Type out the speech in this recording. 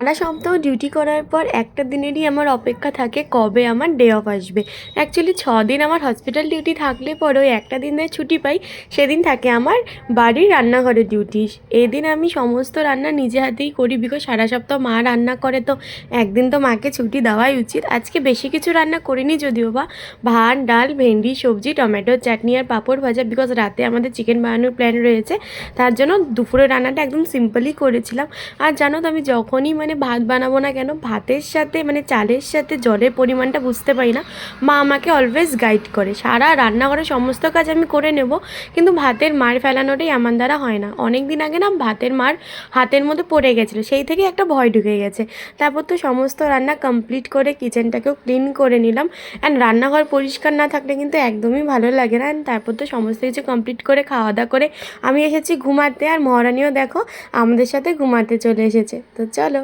সারা সপ্তাহ ডিউটি করার পর একটা দিনেরই আমার অপেক্ষা থাকে কবে আমার ডে অফ আসবে। অ্যাকচুয়ালি দিন আমার হসপিটাল ডিউটি থাকলে পরেও একটা দিনের ছুটি পাই, সেদিন থাকে আমার বাড়ির রান্নাঘরের ডিউটি। এদিন আমি সমস্ত রান্না নিজে হাতেই করি, বিকজ সারা সপ্তাহ মা রান্না করে, তো একদিন তো মাকে ছুটি দেওয়াই উচিত। আজকে বেশি কিছু রান্না করিনি যদিও বা, ভাত ডাল ভেন্ডি সবজি টমেটোর চাটনি আর পাঁপড় ভাজা, বিকজ রাতে আমাদের চিকেন বানানোর প্ল্যান রয়েছে। তার জন্য দুপুরের রান্নাটা একদম সিম্পলই করেছিলাম। আর জানো তো, আমি যখনই ভাত বানাবো না কেন, ভাতের সাথে চালের সাথে জলের পরিমাণটা বুঝতে পারি না, মা আমাকে অলওয়েজ গাইড করে। সারা রান্নাঘরের সমস্ত কাজ আমি করে নেব, কিন্তু ভাতের মার ফেলানোটাই আমার দ্বারা হয় না। অনেক দিন আগে না ভাতের মার হাতের মধ্যে পড়ে গেছিলো, সেই থেকে একটা ভয় ঢুকে গেছে। তারপর তো সমস্ত রান্না কমপ্লিট করে কিচেনটাকেও ক্লিন করে নিলাম। অ্যান্ড রান্নাঘর পরিষ্কার না থাকলে কিন্তু একদমই ভালো লাগে না। অ্যান্ড তারপর তো সমস্ত কিছু কমপ্লিট করে খাওয়া দাওয়া করে আমি এসেছি ঘুমাতে, আর মহারানীও দেখো আমাদের সাথে ঘুমাতে চলে এসেছে। তো চলো।